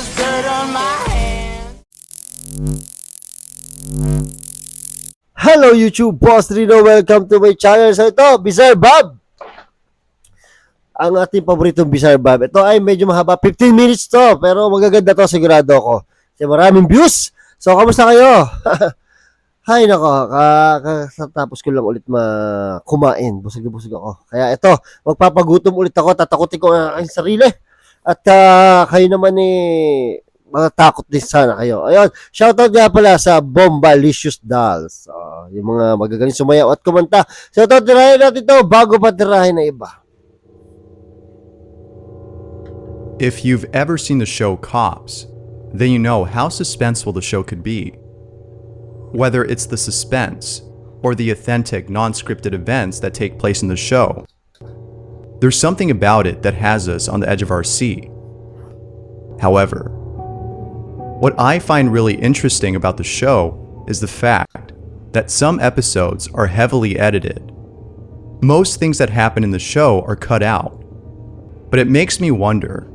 there's dirt on my hands. Hello YouTube, Boss Rino. Welcome to my channel. So ito, BIZZARE Bob. Ang ating paboritong BIZZARE Bob. Ito ay medyo mahaba, 15 minutes to. Pero magaganda to, sigurado ako. Kasi maraming views. So, kamusta kayo? Hay nako, tapos ko lang ulit kumain. Busog na busog ako. Kaya ito, magpapagutom ulit ako. Tatakutin ko ang aking sarili. At kayo naman matatakot din sana kayo. Ayun, shoutout nga pala sa Bombalicious Dolls. Yung mga magagaling sumayaw at kumanta. Shoutout, tirahin natin ito bago pa tirahin na iba. If you've ever seen the show Cops, then you know how suspenseful the show could be. Whether it's the suspense or the authentic, non-scripted events that take place in the show, there's something about it that has us on the edge of our seat. However, what I find really interesting about the show is the fact that some episodes are heavily edited. Most things that happen in the show are cut out, but it makes me wonder,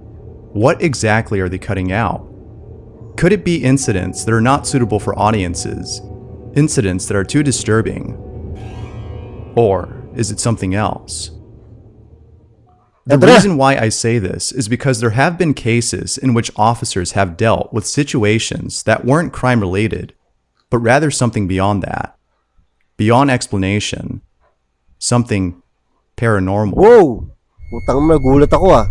what exactly are they cutting out? Could it be incidents that are not suitable for audiences? Incidents that are too disturbing? Or is it something else? The reason why I say this is because there have been cases in which officers have dealt with situations that weren't crime related, but rather something beyond that. Beyond explanation. Something paranormal. Whoa! Putang nagulat ako .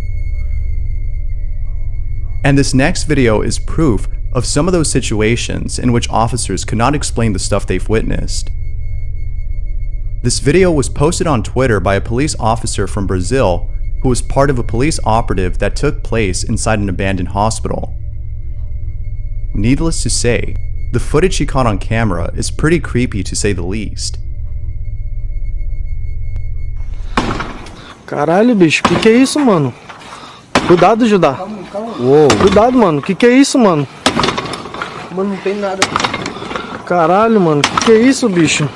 And this next video is proof of some of those situations in which officers could not explain the stuff they've witnessed. This video was posted on Twitter by a police officer from Brazil who was part of a police operative that took place inside an abandoned hospital. Needless to say, the footage he caught on camera is pretty creepy to say the least. Caralho, bicho, que é isso, mano? Cuidado, Judá. Uou. Cuidado, mano. Que é isso, mano? Mano, não tem nada. Caralho, mano. Que é isso, bicho?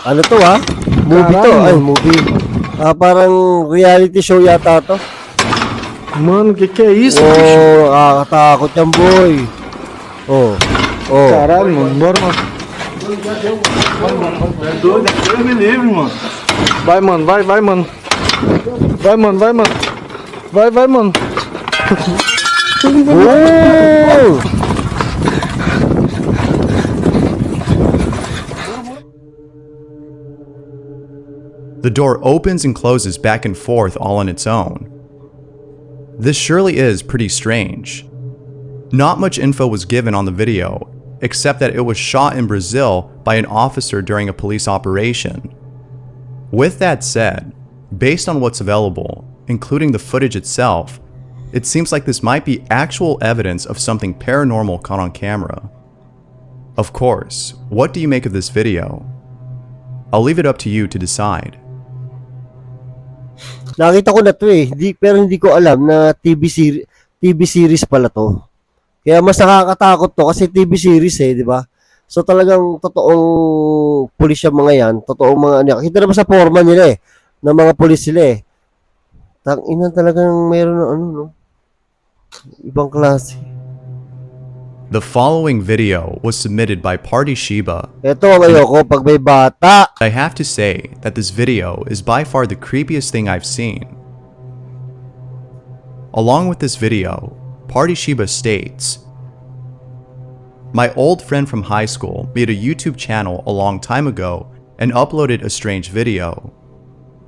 Ano to Movie to. Caralho. Ay, movie. Parang reality show yata to. Mano, que é isso, bicho? Takot yan, boy. Caralho, mano. Bora, mano. É doido, Deus me livre, mano. Vai, mano. Vai, mano. Vai, mano. Vai, mano. The door opens and closes back and forth all on its own. This surely is pretty strange. Not much info was given on the video, except that it was shot in Brazil by an officer during a police operation. With that said, based on what's available, including the footage itself, it seems like this might be actual evidence of something paranormal caught on camera. Of course, what do you make of this video? I'll leave it up to you to decide. Nakita ko na to pero hindi ko alam na TV series pala to. Kaya mas nakakatakot to kasi TV series di ba? So talagang totoong pulis yung mga yan, totoong mga kita naman sa forma nila ng mga pulis sila Tang-ina talagang meron no? Ibang klase. The following video was submitted by Party Shiba. Ito ang ayoko pag may bata. I have to say that this video is by far the creepiest thing I've seen. Along with this video, Party Shiba states, "My old friend from high school made a YouTube channel a long time ago and uploaded a strange video.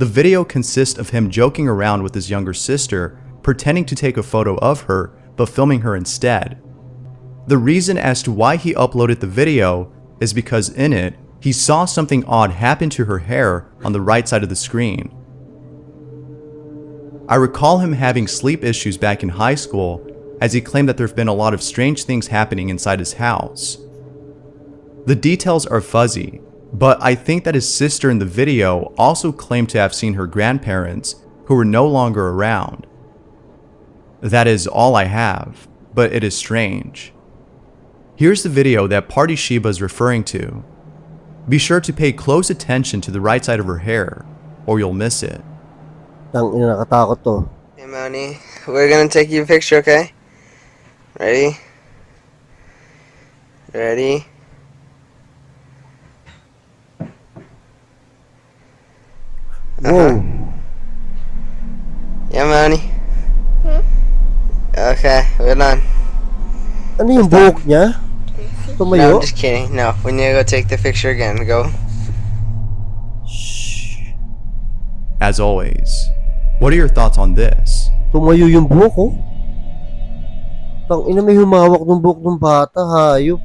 The video consists of him joking around with his younger sister, pretending to take a photo of her, but filming her instead. The reason as to why he uploaded the video is because in it, he saw something odd happen to her hair on the right side of the screen. I recall him having sleep issues back in high school, as he claimed that there have been a lot of strange things happening inside his house. The details are fuzzy, but I think that his sister in the video also claimed to have seen her grandparents, who were no longer around. That is all I have, but it is strange." Here's the video that Party Shiba is referring to. Be sure to pay close attention to the right side of her hair, or you'll miss it. Tang ina, nakatakot to. Hey, Manny, we're gonna take you a picture, okay? Ready? Ready? Wow. Yeah, Manny. Okay, we're done. Ano yung buhok niya? No, Tumayo? I'm just kidding. No, we need to go take the picture again. Go. Shh. As always, what are your thoughts on this? Tumayo yung buhok, oh. Tangina, may humawak ng buhok ng bata, hayop.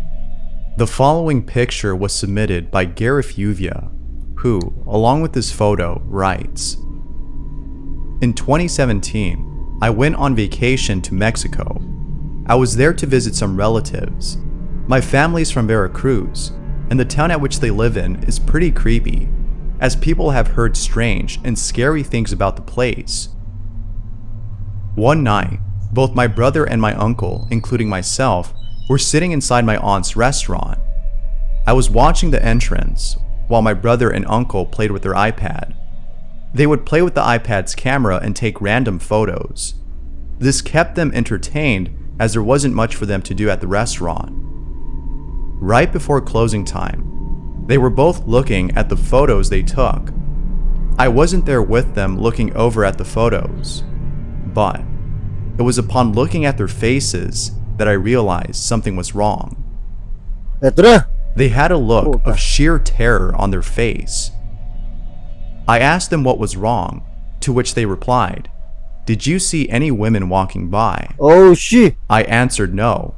The following picture was submitted by Gareth Uvia, who, along with this photo, writes, "In 2017, I went on vacation to Mexico. I was there to visit some relatives. My family's from Veracruz, and the town at which they live in is pretty creepy, as people have heard strange and scary things about the place. One night, both my brother and my uncle, including myself, were sitting inside my aunt's restaurant. I was watching the entrance while my brother and uncle played with their iPad. They would play with the iPad's camera and take random photos. This kept them entertained as there wasn't much for them to do at the restaurant. Right before closing time, they were both looking at the photos they took. I wasn't there with them looking over at the photos, but it was upon looking at their faces that I realized something was wrong. Eto na. They had a look of sheer terror on their face. I asked them what was wrong, to which they replied, "Did you see any women walking by?" Oh, shit. I answered no.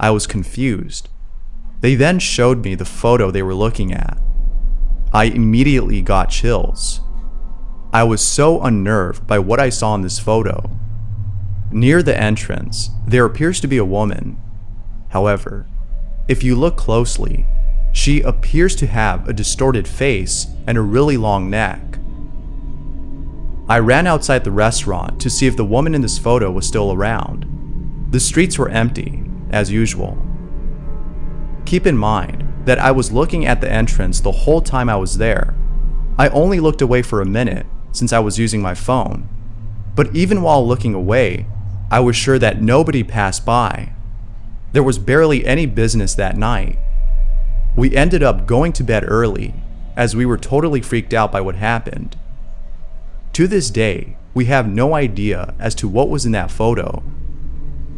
I was confused. They then showed me the photo they were looking at. I immediately got chills. I was so unnerved by what I saw in this photo. Near the entrance, there appears to be a woman. However, if you look closely, she appears to have a distorted face and a really long neck. I ran outside the restaurant to see if the woman in this photo was still around. The streets were empty, as usual. Keep in mind that I was looking at the entrance the whole time I was there. I only looked away for a minute since I was using my phone. But even while looking away, I was sure that nobody passed by. There was barely any business that night. We ended up going to bed early, as we were totally freaked out by what happened. To this day, we have no idea as to what was in that photo.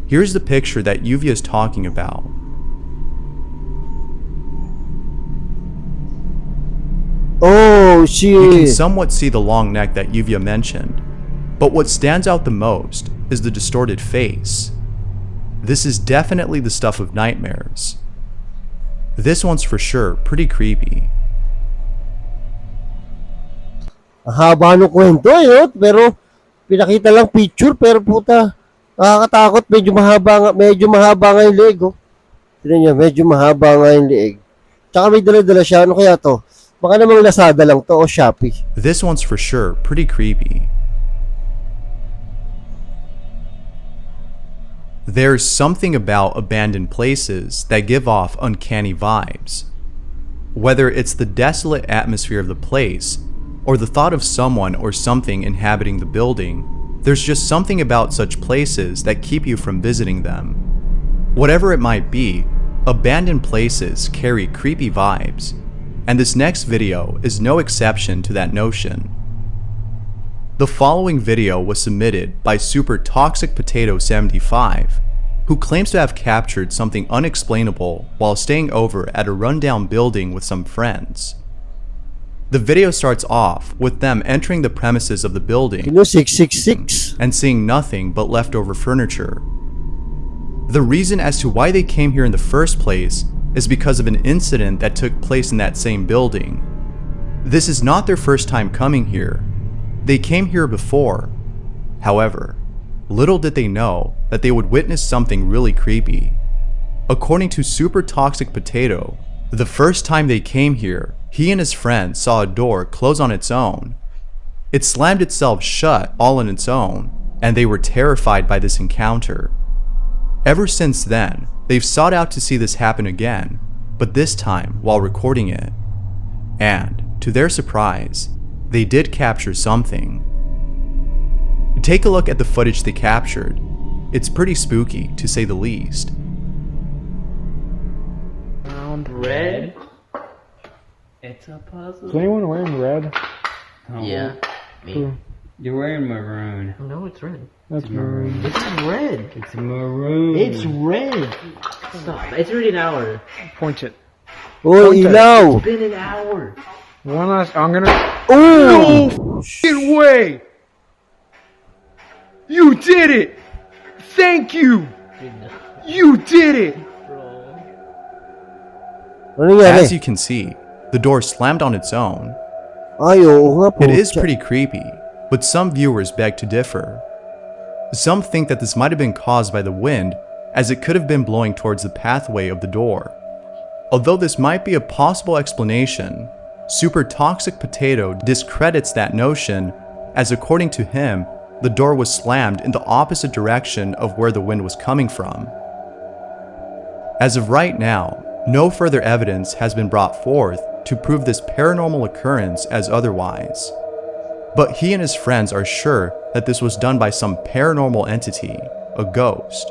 Here's the picture that Uvia is talking about. Oh, You can shit. somewhat see the long neck that Uvia mentioned, but what stands out the most is the distorted face. This is definitely the stuff of nightmares. This one's for sure pretty creepy. Ang haba ng kwento, eh, no? Pero pinakita lang picture, pero puta, nakakatakot. Medyo mahaba nga yung leeg, oh. Tignan niyo, medyo mahaba nga yung leeg. Tsaka may dala-dala siya. Ano kaya to? Baka namang Lazada lang to o Shopee. This one's for sure pretty creepy. There's something about abandoned places that give off uncanny vibes. Whether it's the desolate atmosphere of the place, or the thought of someone or something inhabiting the building, there's just something about such places that keep you from visiting them. Whatever it might be, abandoned places carry creepy vibes, and this next video is no exception to that notion. The following video was submitted by Super Toxic Potato 75, who claims to have captured something unexplainable while staying over at a rundown building with some friends. The video starts off with them entering the premises of the building 666. and seeing nothing but leftover furniture. The reason as to why they came here in the first place is because of an incident that took place in that same building. This is not their first time coming here. They came here before. However, little did they know that they would witness something really creepy. According to Super Toxic Potato, the first time they came here, he and his friend saw a door close on its own. It slammed itself shut all on its own, and they were terrified by this encounter. Ever since then, they've sought out to see this happen again, but this time while recording it. And, to their surprise, they did capture something. Take a look at the footage they captured. It's pretty spooky, to say the least. Red? It's a puzzle. Is anyone wearing red? Oh, Yeah, me. You're wearing maroon. No, it's red. That's maroon. It's red. It's maroon. It's red. Stop. It's already an hour. Point it. Oh, Okay. ilaw! It's been an hour. One last. I'm gonna. Oh! Get away! You did it! Thank you! You did it! Ano nangyari? As you can see, the door slammed on its own. Ay, oo nga po. It is pretty creepy, but some viewers beg to differ. Some think that this might have been caused by the wind, as it could have been blowing towards the pathway of the door. Although this might be a possible explanation, Super Toxic Potato discredits that notion, as according to him, the door was slammed in the opposite direction of where the wind was coming from. As of right now, no further evidence has been brought forth to prove this paranormal occurrence as otherwise. But he and his friends are sure that this was done by some paranormal entity, a ghost.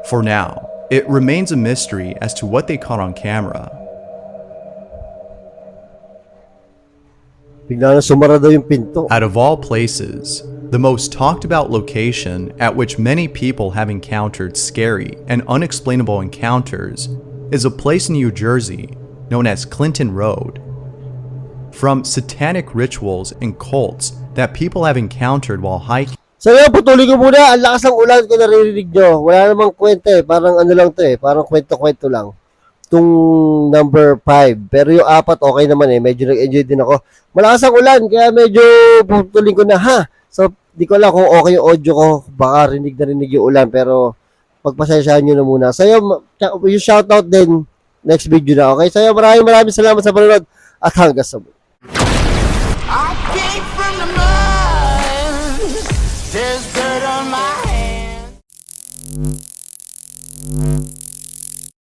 For now, it remains a mystery as to what they caught on camera. Bigla na sumara daw yung pinto. Out of all places, the most talked about location at which many people have encountered scary and unexplainable encounters is a place in New Jersey known as Clinton Road. From satanic rituals and cults that people have encountered while hiking, So yun, putulin ko muna. Ang lakas ng ulan ko naririnig nyo. Wala namang kwenta eh. Parang ano lang to eh. Parang kwento-kwento lang. Itong number 5. Pero yung 4, okay naman eh. Medyo nag-enjoy din ako. Malakas ang ulan, kaya medyo putulin ko na ha. So, di ko alam kung okay yung audio ko. Baka rinig na rinig yung ulan. Pero, pagpasensyahan nyo na muna. So yun, yung shoutout din next video na. Okay? So yun, maraming salamat sa panonood. At hanggang sa muli. I came from the mud. There's dirt on my